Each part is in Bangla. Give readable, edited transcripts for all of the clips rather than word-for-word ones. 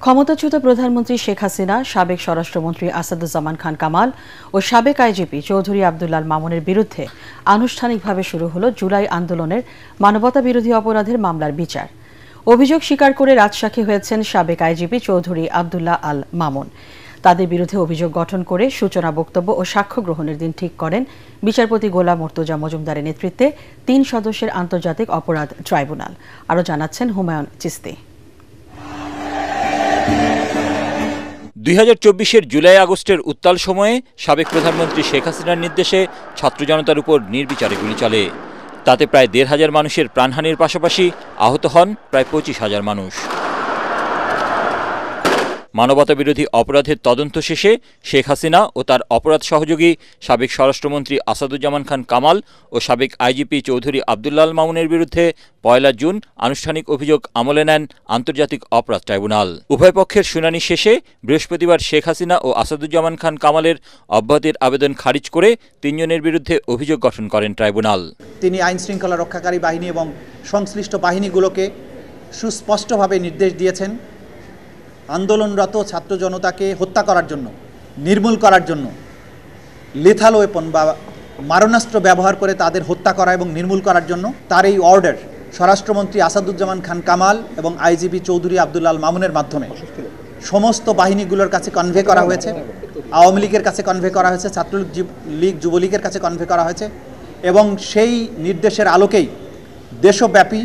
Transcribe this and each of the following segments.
ক্ষমতাচ্যুত প্রধানমন্ত্রী শেখ হাসিনা, সাবেক স্বরাষ্ট্রমন্ত্রী আসাদুজ্জামান খান কামাল ও সাবেক আইজিপি চৌধুরী আব্দুল্লাল মামুনের বিরুদ্ধে আনুষ্ঠানিকভাবে শুরু হলো জুলাই আন্দোলনের মানবতাবিরোধী অপরাধের মামলার বিচার। অভিযোগ স্বীকার করে রাজসাক্ষী হয়েছেন সাবেক আইজিপি চৌধুরী আব্দুল্লাহ আল মামুন। তাদের বিরুদ্ধে অভিযোগ গঠন করে সূচনা বক্তব্য ও সাক্ষ্য গ্রহণের দিন ঠিক করেন বিচারপতি গোলাম মুর্তজা মজুমদারের নেতৃত্বে ৩ সদস্যের আন্তর্জাতিক অপরাধ ট্রাইব্যুনাল। আরও জানাচ্ছেন হুমায়ুন চিস্তি। ২০২৪-এর জুলাই আগস্টের উত্তাল সময়ে সাবেক প্রধানমন্ত্রী শেখ হাসিনার নির্দেশে ছাত্র জনতার উপর নির্বিচারে গুলি চলে। তাতে প্রায় ১৫০০ মানুষের প্রাণহানির পাশাপাশি আহত হন প্রায় ২৫,০০০ মানুষ। মানবতাবিরোধী অপরাধের তদন্ত শেষে শেখ হাসিনা ও তার অপরাধ সহযোগী সাবেক স্বরাষ্ট্রমন্ত্রী আসাদুজ্জামান খান কামাল ও সাবেক আইজিপি চৌধুরী আব্দুল্লাল মামুনের বিরুদ্ধে ১ জুন আনুষ্ঠানিক অভিযোগ আমলে নেন আন্তর্জাতিক অপরাধ ট্রাইব্যুনাল। উভয় পক্ষের শুনানি শেষে বৃহস্পতিবার শেখ হাসিনা ও আসাদুজ্জামান খান কামালের অব্যাহতির আবেদন খারিজ করে ৩ জনের বিরুদ্ধে অভিযোগ গঠন করেন ট্রাইব্যুনাল। তিনি আইন শৃঙ্খলা রক্ষাকারী বাহিনী এবং সংশ্লিষ্ট বাহিনীগুলোকে সুস্পষ্টভাবে নির্দেশ দিয়েছেন আন্দোলনরত ছাত্র জনতাকে হত্যা করার জন্য, নির্মূল করার জন্য লেথাল ওয়েপন বা মারণাস্ত্র ব্যবহার করে তাদের হত্যা করা এবং নির্মূল করার জন্য তার এই অর্ডার স্বরাষ্ট্রমন্ত্রী আসাদুজ্জামান খান কামাল এবং আইজিপি চৌধুরী আব্দুল্লাল মামুনের মাধ্যমে সমস্ত বাহিনীগুলোর কাছে কনভে করা হয়েছে। আওয়ামী লীগের কাছে কনভে করা হয়েছে, ছাত্রলীগ যুবলীগের কাছে কনভে করা হয়েছে এবং সেই নির্দেশের আলোকেই দেশব্যাপী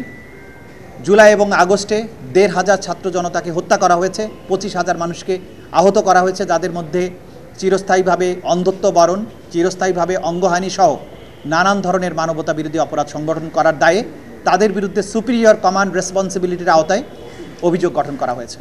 জুলাই এবং আগস্টে ১৫০০ ছাত্র জনতাকে হত্যা করা হয়েছে, ২৫,০০০ মানুষকে আহত করা হয়েছে, যাদের মধ্যে চিরস্থায়ীভাবে অন্ধত্ব বরণ, চিরস্থায়ীভাবে অঙ্গহানি সহ নানান ধরনের মানবতা বিরোধী অপরাধ সংগঠন করার দায়ে তাদের বিরুদ্ধে সুপিরিয়র কমান্ড রেসপন্সিবিলিটির আওতায় অভিযোগ গঠন করা হয়েছে।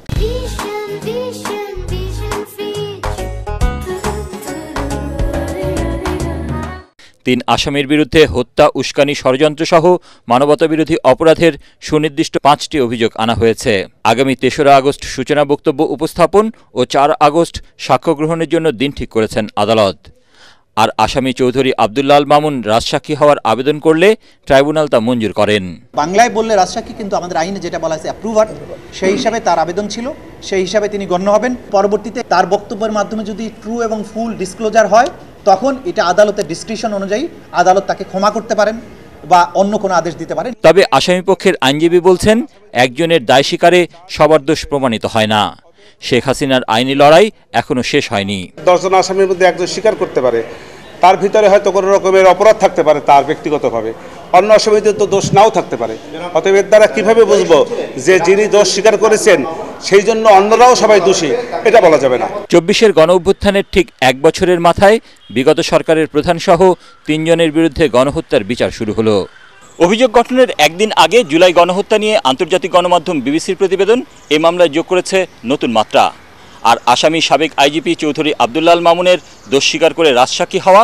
৩ আসামির বিরুদ্ধে হত্যা, উস্কানি, ষড়যন্ত্র সহ মানবতাবিরোধী অপরাধের সুনির্দিষ্ট ৫টি অভিযোগ আনা হয়েছে। আগামী ৩রা আগস্ট সূচনা বক্তব্য উপস্থাপন ও ৪ আগস্ট সাক্ষ্য গ্রহণের জন্য দিন ঠিক করেছেন আদালত। আর আসামি চৌধুরী আব্দুল্লাল মামুন রাজসাক্ষী হওয়ার আবেদন করলে ট্রাইব্যুনাল তা মঞ্জুর করেন। বাংলায় বললে রাজসাক্ষী, কিন্তু আমাদের আইনে যেটা বলা আছে অ্যাপ্রুভার, সেই হিসাবে তার আবেদন ছিল, সেই হিসাবে তিনি গণ্য হবেন। পরবর্তীতে তার বক্তব্যের মাধ্যমে যদি ট্রু এবং ফুল ডিসক্লোজার হয়, তখন এটা আদালতের ডিসক্রিশন অনুযায়ী আদালত তাকে ক্ষমা করতে পারেন বা অন্য কোনো আদেশ দিতে পারেন। তবে আসামিপক্ষের আইনজীবী বলছেন, একজনের দায় স্বীকারে সবার দোষ প্রমাণিত হয় না। শেখ হাসিনার আইনি লড়াই এখনো শেষ হয়নি। ১০ জন আসামির মধ্যে একজন স্বীকার করতে পারে, তার ভিতরে হয়তো কোনো রকমের অপরাধ থাকতে পারে তার ব্যক্তিগতভাবে, অন্য আসামিদের তো দোষ নাও থাকতে পারে। অতএব এর দ্বারা কীভাবে বুঝবো যে যিনি দোষ স্বীকার করেছেন সেই জন্য অন্যরাও সবাই দোষী, এটা বলা যাবে না। ২৪-এর গণঅভ্যুত্থানের ঠিক ১ বছরের মাথায় বিগত সরকারের প্রধানসহ ৩ জনের বিরুদ্ধে গণহত্যার বিচার শুরু হলো। অভিযোগ গঠনের একদিন আগে জুলাই গণহত্যা নিয়ে আন্তর্জাতিক গণমাধ্যম বিবিসির প্রতিবেদন এই মামলায় যোগ করেছে নতুন মাত্রা। আর আসামি সাবেক আইজিপি চৌধুরী আব্দুল্লাল মামুনের দোষ স্বীকার করে রাজসাক্ষী হওয়া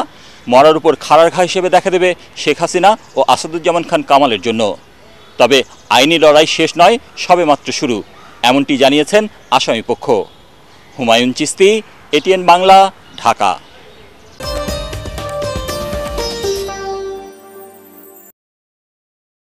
মরার উপর খাড়ার ঘা হিসেবে দেখা দেবে শেখ হাসিনা ও আসাদুজ্জামান খান কামালের জন্য। তবে আইনি লড়াই শেষ নয়, সবেমাত্র শুরু, এমনটি জানিয়েছেন আসামিপক্ষ। হুমায়ুন চিস্তি, এটিএন বাংলা, ঢাকা।